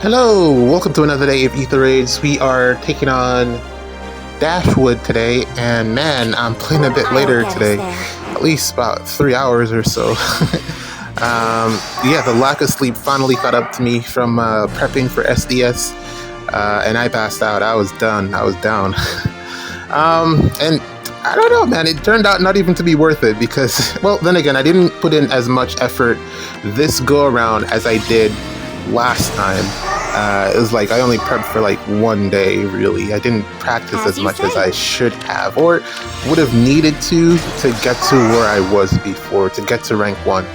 Hello, welcome to another day of Ether Raids. We are taking on Dashwood today, and man, I'm playing a bit later today, at least about 3 hours or so. Yeah, the lack of sleep finally caught up to me from prepping for SDS, and I passed out. I was done. I was down. And I don't know, man, it turned out not even to be worth it because, well, then again, I didn't put in as much effort this go around as I did last time. It was like I only prepped for like 1 day, really. I didn't practice as much as I should have or would have needed to get to where I was before, to get to rank 1.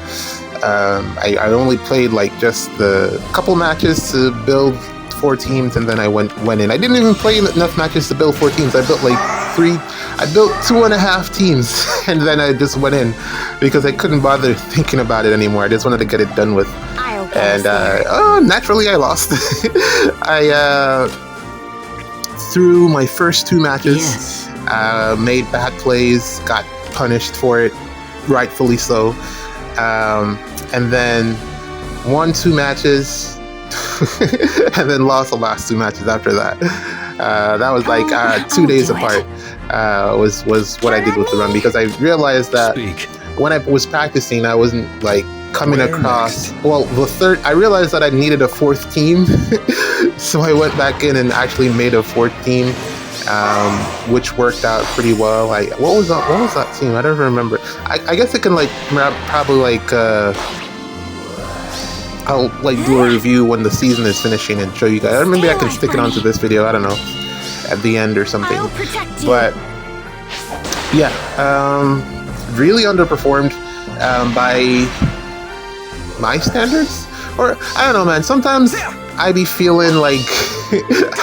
I only played like just the couple matches to build 4 teams, and then I went in. I didn't even play enough matches to build 4 teams. I built like 2.5 teams, and then I just went in because I couldn't bother thinking about it anymore. I just wanted to get it done with. And naturally I lost. I through my first 2 matches, made bad plays, got punished for it, rightfully so, and then won 2 matches, and then lost the last 2 matches after that. That was like 2 days apart. Was what I did with the run, because I realized that when I was practicing, I wasn't like coming across. Well, I realized that I needed a 4th team, so I went back in and actually made a 4th team, which worked out pretty well. What was that team? I don't remember. I guess I can like probably like I'll like do a review when the season is finishing and show you guys. Maybe I can stick it onto this video. I don't know, at the end or something. But yeah, really underperformed by my standards, or I don't know, man. Sometimes I be feeling like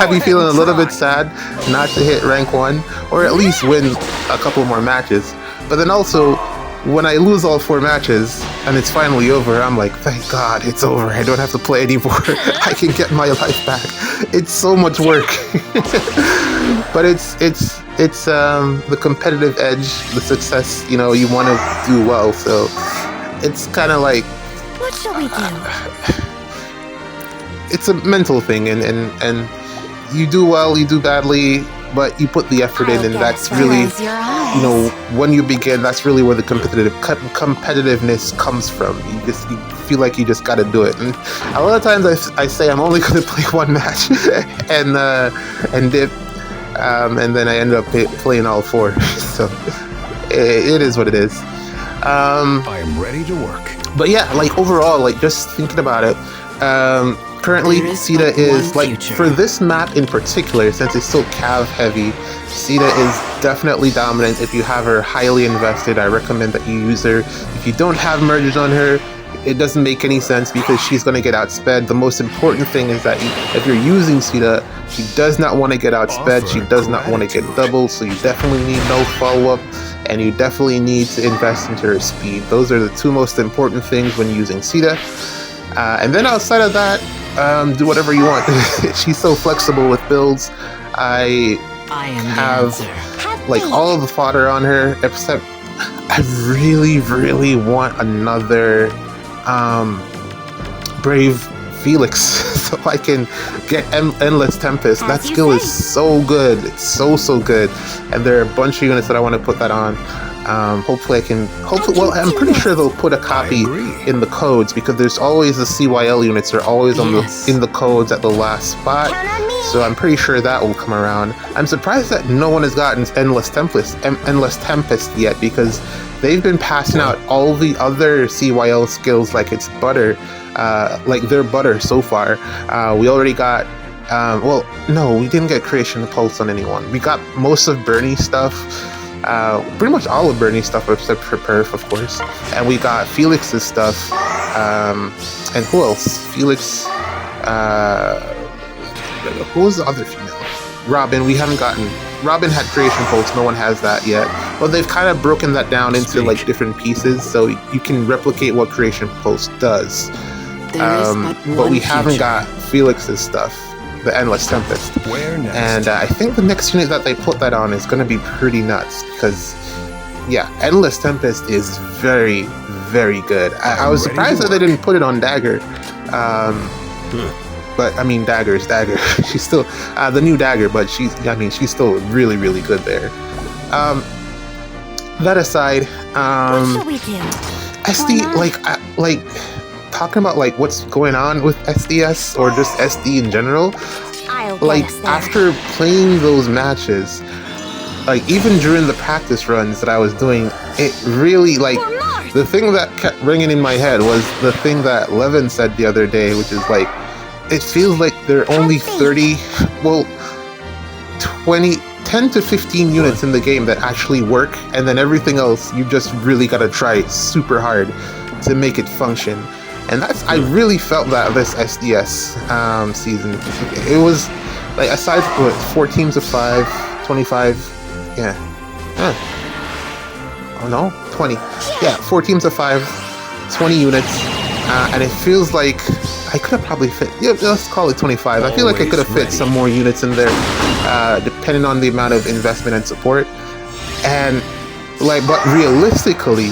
I be feeling a little bit sad not to hit rank 1 or at least win a couple more matches. But then also, when I lose all 4 matches and it's finally over, I'm like, thank God it's over. I don't have to play anymore. I can get my life back. It's so much work, but it's the competitive edge, the success. You know, you want to do well, so it's kind of like, what shall we do? It's a mental thing, and you do well, you do badly, but you put the effort in, and that's really, you know, when you begin, that's really where the competitiveness comes from. You feel like you just got to do it. And a lot of times I say I'm only going to play 1 match and dip, and then I end up playing all 4. So it is what it is. I am ready to work. But yeah, like overall, like just thinking about it, currently Sita is like, for this map in particular, since it's so cav heavy, Sita is definitely dominant. If you have her highly invested, I recommend that you use her. If you don't have merges on her, it doesn't make any sense because she's going to get outsped. The most important thing is that if you're using Sita, she does not want to get outsped. She does not want to get doubled, so you definitely need no follow-up, and you definitely need to invest into her speed. Those are the 2 most important things when using Sita. And then outside of that, do whatever you want. She's so flexible with builds. I have like all of the fodder on her, except I really, really want another Brave Felix so I can get Endless Tempest. That skill is so good. It's so good. And there are a bunch of units that I want to put that on. Hopefully I can, well, I'm pretty sure they'll put a copy in the codes, because there's always the CYL units are always on in the codes at the last spot. So I'm pretty sure that will come around. I'm surprised that no one has gotten Endless Tempest yet, because they've been passing out all the other CYL skills like it's butter, like they're butter so far. We already got, well, no, we didn't get Creation Pulse on anyone. We got most of Bernie's stuff. Pretty much all of Bernie's stuff except for Perf, of course. And we got Felix's stuff. And who else? Felix. Who was the other female? Robin. We haven't gotten. Robin had Creation Pulse. No one has that yet. Well, they've kind of broken that down into like different pieces, so you can replicate what Creation Pulse does. But we haven't got Felix's stuff, the Endless Tempest. And I think the next unit that they put that on is going to be pretty nuts, because yeah, Endless Tempest is very, very good. I was surprised that they didn't put it on Dagger. but I mean dagger. She's still the new dagger, but she's still really, really good there. That aside, What shall we do? SD, like talking about like what's going on with SDS or just SD in general. I'll Like get us there. after playing those matches, like even during the practice runs that I was doing, it really like the thing that kept ringing in my head was the thing that Levin said the other day, which is like it feels like there are only 30, well, 10 to 15 units in the game that actually work, and then everything else you just really gotta try super hard to make it function. And I really felt that this SDS season. It was like, aside from 4 teams of 5, 25, yeah. Oh no, 20. Yeah, 4 teams of 5, 20 units, and it feels like I could have probably fit, yeah, let's call it 25. I feel like I could have fit some more units in there, depending on the amount of investment and support. And like, but realistically,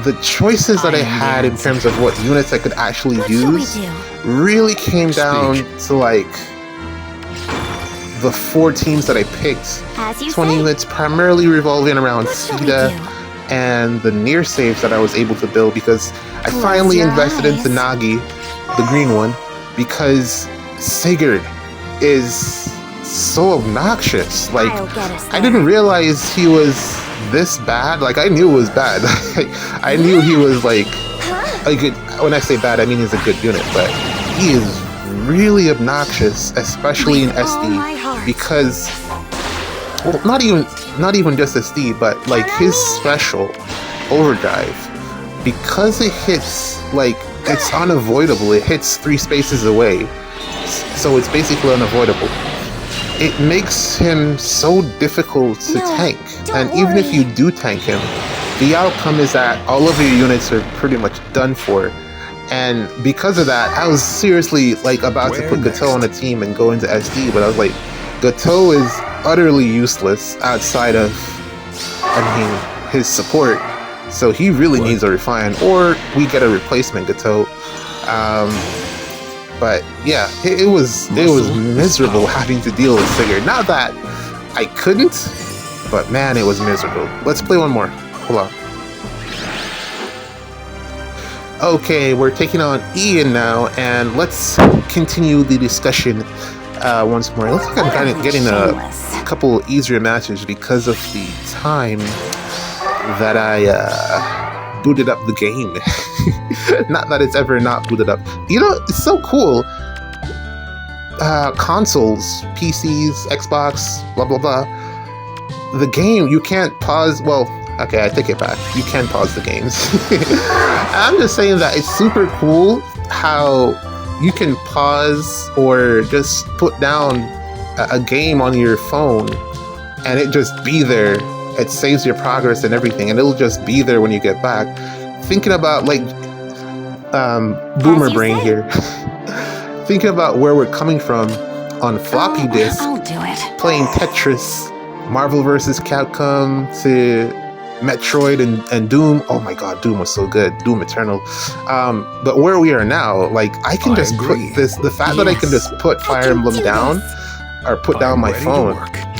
the choices that I had in terms of what units I could actually use really came down to like the 4 teams that I picked. 20 units primarily revolving around Sita and the near saves that I was able to build, because I finally invested into Nagi, the green one, because Sigurd is so obnoxious. Like, I didn't realize he was this bad. Like, I knew it was bad. I knew he was like a good, when I say bad, I mean he's a good unit, but he is really obnoxious, especially in SD, because, well, not even just SD, but like his special overdrive, because it hits, like, it's unavoidable. It hits 3 spaces away, so it's basically unavoidable. It makes him so difficult to tank, and even if you do tank him, the outcome is that all of your units are pretty much done for. And because of that, I was seriously like about to put Gateau on a team and go into SD, but I was like, Gateau is utterly useless outside of, I mean, his support. So he really needs a refine, or we get a replacement Gateau. But yeah, it was miserable having to deal with Sigurd. Not that I couldn't, but man, it was miserable. Let's play one more. Hold on. Okay, we're taking on Ian now, and let's continue the discussion once more. It looks like I'm kind of getting a couple easier matches because of the time that I booted up the game. Not that it's ever not booted up. You know, it's so cool. Consoles, PCs, Xbox, blah blah blah. The game, you can't pause. Well, okay, I take it back. You can pause the games. I'm just saying that it's super cool how you can pause or just put down a game on your phone and it just be there. It saves your progress and everything, and it'll just be there when you get back. Thinking about like boomer brain here. Thinking about where we're coming from on floppy disk, playing Tetris, Marvel vs. Capcom to Metroid and Doom. Oh my god, Doom was so good. Doom Eternal. But where we are now, like, I can just put this, the fact that I can just put Fire Emblem down, or put down my phone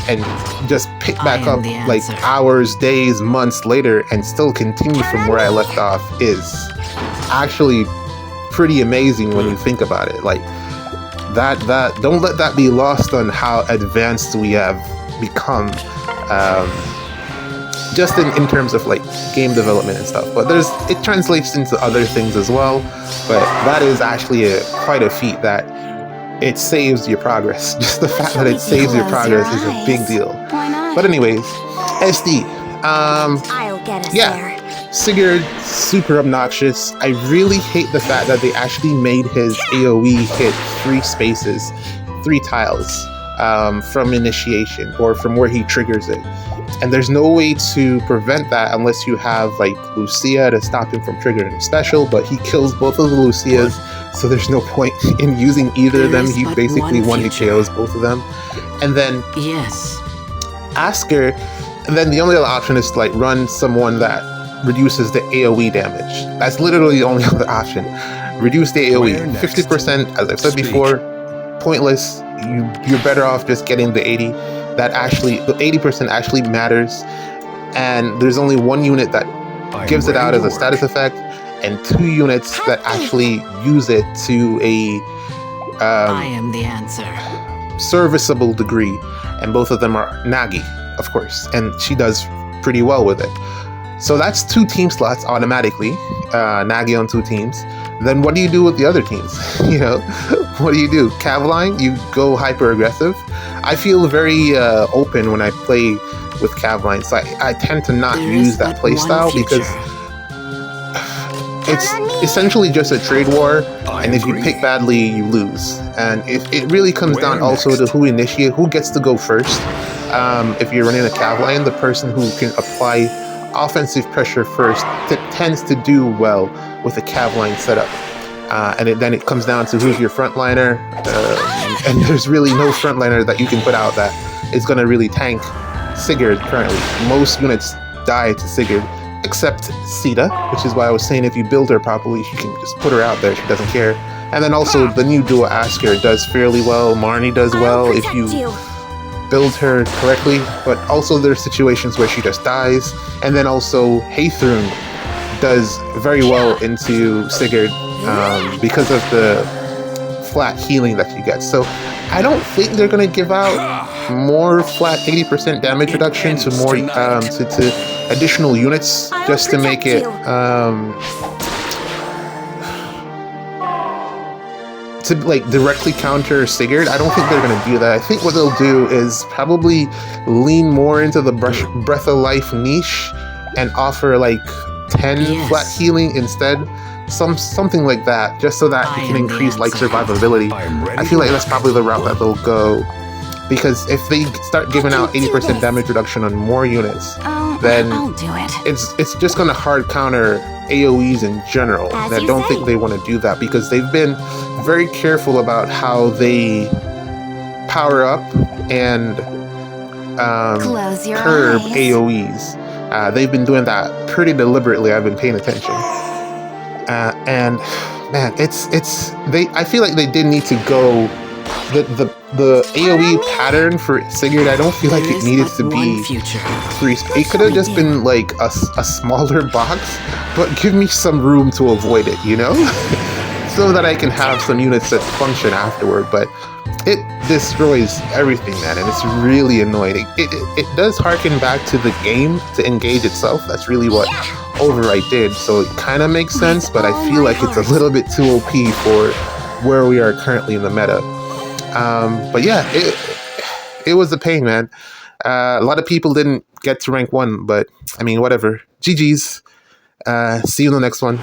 and just pick back up like hours, days, months later and still continue from where I left off is actually pretty amazing when you think about it. Like, that don't let that be lost on how advanced we have become, just in terms of like game development and stuff. But it translates into other things as well, but that is actually quite a feat that it saves your progress. Just the fact that it saves your progress is a big deal. But anyways, SD, yeah, Sigurd, super obnoxious. I really hate the fact that they actually made his AoE hit 3 spaces, 3 tiles from initiation, or from where he triggers it. And there's no way to prevent that unless you have like Lucia to stop him from triggering a special, but he kills both of the Lucias, so there's no point in using either of them. He basically one-hit KOs both of them. And then Astra, and then the only other option is to like run someone that reduces the AoE damage. That's literally the only other option. reduce the AoE. 50%, as I've said before, pointless. You're better off just getting the 80. That actually, the 80% actually matters. And there's only one unit that gives it out as a status effect, and 2 units that actually use it to a I am the answer. serviceable degree, and both of them are Nagi, of course, and she does pretty well with it. So that's 2 team slots automatically, Nagi on 2 teams. Then what do you do with the other teams? You know, what do you do? Cavline, you go hyper aggressive. I feel very open when I play with Cavline, so I tend to not use that playstyle because it's essentially just a trade war, and if you pick badly, you lose. And it really comes down also to who gets to go first. If you're running a Cavline, the person who can apply offensive pressure first tends to do well with a Cavline setup. And then it comes down to who's your frontliner, and there's really no frontliner that you can put out that is going to really tank Sigurd currently. Most units die to Sigurd, except Sita, which is why I was saying if you build her properly, you can just put her out there, she doesn't care. And then also the new duo Astra does fairly well, Marnie does well if you build her correctly, but also there's situations where she just dies, and then also Ather does very well into Sigurd because of the flat healing that you get. So I don't think they're going to give out more flat 80% damage reduction to more to additional units just to make it to like directly counter Sigurd. I don't think they're going to do that. I think what they'll do is probably lean more into the Breath of Life niche and offer like 10 flat healing instead. Something like that, just so that you can increase like survivability. I feel like that's probably the route that they'll go, because if they start giving out 80% damage reduction on more units, then it's just going to hard counter AoEs in general. And I don't think they want to do that, because they've been very careful about how they power up and curb AoEs. They've been doing that pretty deliberately. I've been paying attention. And man, I feel like they did need to go the AoE pattern for Sigurd. I don't feel like it needed to be 3. It could have just been like a smaller box, but give me some room to avoid it, you know, so that I can have some units that function afterward. But it destroys everything, man, and it's really annoying. It does harken back to the game to engage itself. That's really what Overwrite did, so it kind of makes sense, but I feel like it's a little bit too OP for where we are currently in the meta. But yeah, it was a pain, man. A lot of people didn't get to rank 1, but I mean, whatever. GG's. See you in the next one.